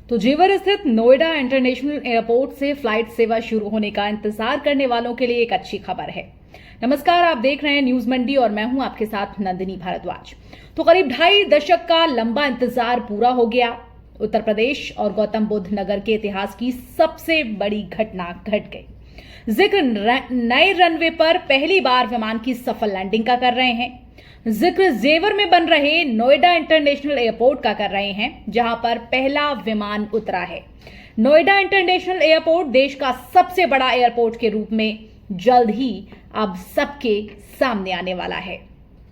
तो जेवर स्थित नोएडा इंटरनेशनल एयरपोर्ट से फ्लाइट सेवा शुरू होने का इंतजार करने वालों के लिए एक अच्छी खबर है। नमस्कार, आप देख रहे हैं न्यूज मंडी और मैं हूं आपके साथ नंदिनी भारद्वाज। तो करीब 2.5 दशक का लंबा इंतजार पूरा हो गया। उत्तर प्रदेश और गौतम बुद्ध नगर के इतिहास की सबसे बड़ी घटना घट गई। जिक्र नए रनवे पर पहली बार विमान की सफल लैंडिंग का कर रहे हैं। जिक्र जेवर में बन रहे नोएडा इंटरनेशनल एयरपोर्ट का कर रहे हैं, जहां पर पहला विमान उतरा है। नोएडा इंटरनेशनल एयरपोर्ट देश का सबसे बड़ा एयरपोर्ट के रूप में जल्द ही अब सबके सामने आने वाला है।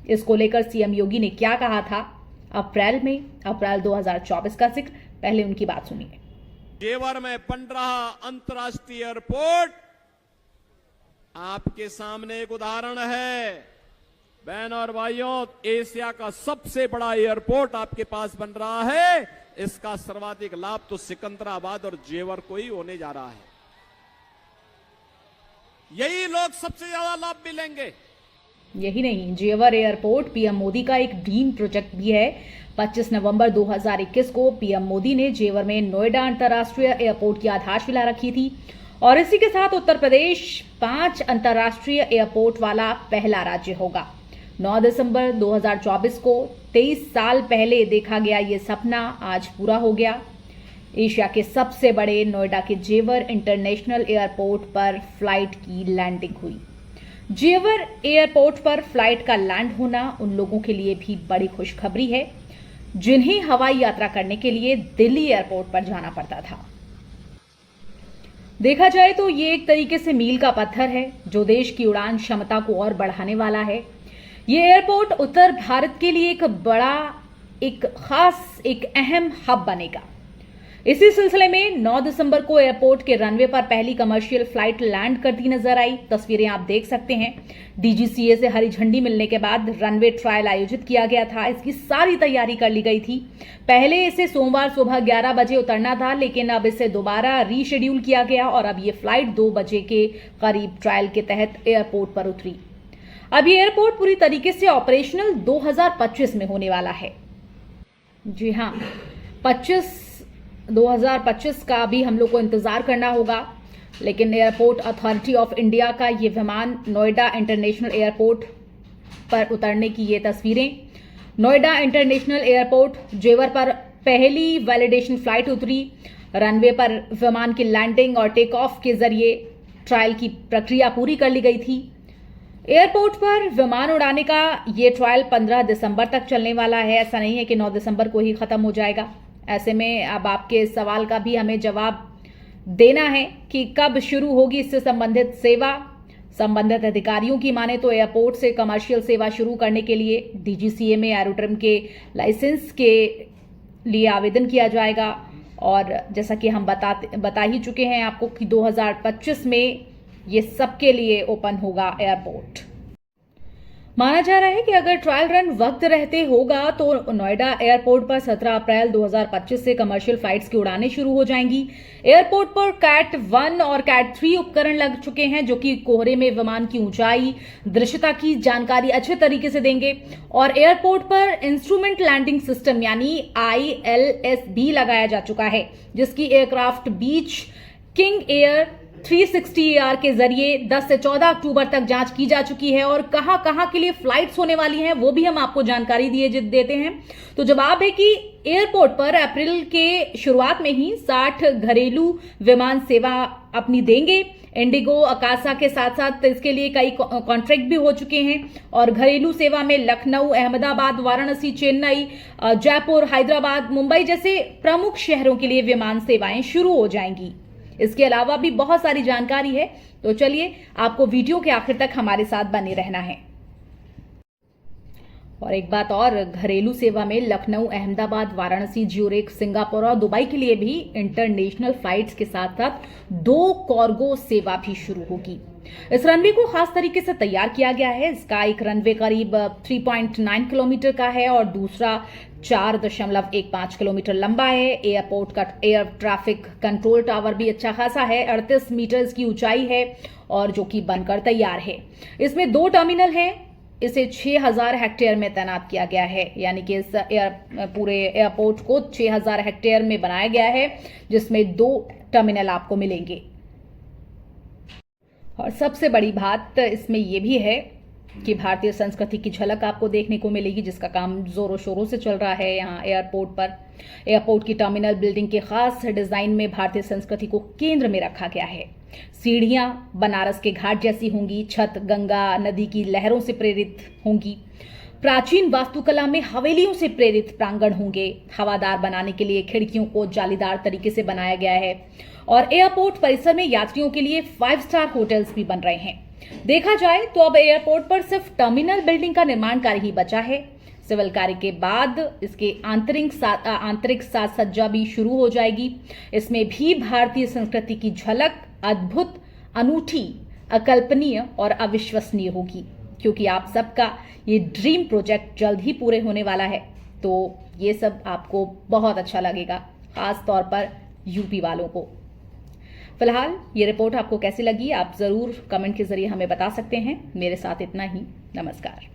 इसको लेकर सीएम योगी ने क्या कहा था अप्रैल 2024 का जिक्र, पहले उनकी बात सुनिए। जेवर में बन रहा अंतर्राष्ट्रीय एयरपोर्ट आपके सामने एक उदाहरण है। बहन और भाइयों, एशिया का सबसे बड़ा एयरपोर्ट आपके पास बन रहा है। इसका सर्वाधिक लाभ तो सिकंदराबाद और जेवर को ही होने जा रहा है। यही लोग सबसे ज्यादा लाभ भी लेंगे। यही नहीं, जेवर एयरपोर्ट पीएम मोदी का एक ड्रीम प्रोजेक्ट भी है। 25 नवंबर 2021 को पीएम मोदी ने जेवर में नोएडा अंतर्राष्ट्रीय एयरपोर्ट की आधारशिला रखी थी और इसी के साथ उत्तर प्रदेश 5 अंतर्राष्ट्रीय एयरपोर्ट वाला पहला राज्य होगा। 9 दिसंबर 2024 को 23 साल पहले देखा गया ये सपना आज पूरा हो गया। एशिया के सबसे बड़े नोएडा के जेवर इंटरनेशनल एयरपोर्ट पर फ्लाइट की लैंडिंग हुई। जेवर एयरपोर्ट पर फ्लाइट का लैंड होना उन लोगों के लिए भी बड़ी खुशखबरी है जिन्हें हवाई यात्रा करने के लिए दिल्ली एयरपोर्ट पर जाना पड़ता था। देखा जाए तो ये एक तरीके से मील का पत्थर है जो देश की उड़ान क्षमता को और बढ़ाने वाला है। ये एयरपोर्ट उत्तर भारत के लिए एक अहम हब बनेगा। इसी सिलसिले में 9 दिसंबर को एयरपोर्ट के रनवे पर पहली कमर्शियल फ्लाइट लैंड करती नजर आई। तस्वीरें आप देख सकते हैं। डीजीसीए से हरी झंडी मिलने के बाद रनवे ट्रायल आयोजित किया गया था। इसकी सारी तैयारी कर ली गई थी। पहले इसे सोमवार सुबह 11 बजे उतरना था, लेकिन अब इसे दोबारा रीशेड्यूल किया गया और अब ये फ्लाइट 2 बजे के करीब ट्रायल के तहत एयरपोर्ट पर उतरी। अब ये एयरपोर्ट पूरी तरीके से ऑपरेशनल 2025 में होने वाला है। जी हाँ, 2025 का भी हम लोग को इंतजार करना होगा, लेकिन एयरपोर्ट अथॉरिटी ऑफ इंडिया का ये विमान नोएडा इंटरनेशनल एयरपोर्ट पर उतरने की ये तस्वीरें। नोएडा इंटरनेशनल एयरपोर्ट जेवर पर पहली वैलिडेशन फ्लाइट उतरी। रनवे पर विमान की लैंडिंग और टेक ऑफ के जरिए ट्रायल की प्रक्रिया पूरी कर ली गई थी। एयरपोर्ट पर विमान उड़ाने का ये ट्रायल 15 दिसंबर तक चलने वाला है। ऐसा नहीं है कि 9 दिसंबर को ही खत्म हो जाएगा। ऐसे में अब आपके सवाल का भी हमें जवाब देना है कि कब शुरू होगी इससे संबंधित सेवा। संबंधित अधिकारियों की माने तो एयरपोर्ट से कमर्शियल सेवा शुरू करने के लिए डीजीसीए में एरोड्रम के लाइसेंस के लिए आवेदन किया जाएगा और जैसा कि हम बता ही चुके हैं आपको कि 2025 में ये सबके लिए ओपन होगा एयरपोर्ट। माना जा रहा है कि अगर ट्रायल रन वक्त रहते होगा तो नोएडा एयरपोर्ट पर 17 अप्रैल 2025 से कमर्शियल फ्लाइट्स की उड़ानें शुरू हो जाएंगी। एयरपोर्ट पर कैट 1 और कैट 3 उपकरण लग चुके हैं जो कि कोहरे में विमान की ऊंचाई, दृश्यता की जानकारी अच्छे तरीके से देंगे और एयरपोर्ट पर इंस्ट्रूमेंट लैंडिंग सिस्टम यानी ILS भी लगाया जा चुका है, जिसकी एयरक्राफ्ट बीच किंग एयर 360 AR के जरिए 10 से 14 अक्टूबर तक जांच की जा चुकी है और कहां के लिए फ्लाइट्स होने वाली हैं वो भी हम आपको जानकारी देते हैं। तो जवाब है कि एयरपोर्ट पर अप्रैल के शुरुआत में ही 60 घरेलू विमान सेवा अपनी देंगे। इंडिगो, अकासा के साथ साथ इसके लिए कई कॉन्ट्रैक्ट भी हो चुके हैं और घरेलू सेवा में लखनऊ, अहमदाबाद, वाराणसी, चेन्नई, जयपुर, हैदराबाद, मुंबई जैसे प्रमुख शहरों के लिए विमान सेवाएं शुरू हो जाएंगी। इसके अलावा भी बहुत सारी जानकारी है, तो चलिए आपको वीडियो के आखिर तक हमारे साथ बने रहना है। और एक बात और, घरेलू सेवा में लखनऊ, अहमदाबाद, वाराणसी, ज्यूरिख, सिंगापुर और दुबई के लिए भी इंटरनेशनल फ्लाइट्स के साथ साथ 2 कार्गो सेवा भी शुरू होगी। इस रनवे को खास तरीके से तैयार किया गया है। इसका एक रनवे करीब 3.9 किलोमीटर का है और दूसरा 4.15 किलोमीटर लंबा है। एयरपोर्ट का एयर ट्रैफिक कंट्रोल टावर भी अच्छा खासा है, 38 मीटर की ऊंचाई है और जो कि बनकर तैयार है। इसमें 2 टर्मिनल हैं इसे 6000 हेक्टेयर में तैनात किया गया है, यानी कि इस पूरे एयरपोर्ट को 6000 हेक्टेयर में बनाया गया है, जिसमें 2 टर्मिनल आपको मिलेंगे। और सबसे बड़ी बात इसमें यह भी है कि भारतीय संस्कृति की झलक आपको देखने को मिलेगी, जिसका काम जोरों शोरों से चल रहा है यहाँ एयरपोर्ट पर। एयरपोर्ट की टर्मिनल बिल्डिंग के खास डिजाइन में भारतीय संस्कृति को केंद्र में रखा गया है। सीढ़ियां बनारस के घाट जैसी होंगी, छत गंगा नदी की लहरों से प्रेरित होंगी, प्राचीन वास्तुकला में हवेलियों से प्रेरित प्रांगण होंगे, हवादार बनाने के लिए खिड़कियों को जालीदार तरीके से बनाया गया है और एयरपोर्ट परिसर में यात्रियों के लिए 5 स्टार होटल्स भी बन रहे हैं। देखा जाए तो अब एयरपोर्ट पर सिर्फ टर्मिनल बिल्डिंग का निर्माण कार्य ही बचा है। सिविल कार्य के बाद इसके आंतरिक साज सज्जा भी शुरू हो जाएगी। इसमें भी भारतीय संस्कृति की झलक अद्भुत, अनूठी, अकल्पनीय और अविश्वसनीय होगी, क्योंकि आप सबका ये ड्रीम प्रोजेक्ट जल्द ही पूरे होने वाला है। तो ये सब आपको बहुत अच्छा लगेगा, खास तौर पर यूपी वालों को। फिलहाल ये रिपोर्ट आपको कैसी लगी, आप जरूर कमेंट के जरिए हमें बता सकते हैं। मेरे साथ इतना ही, नमस्कार।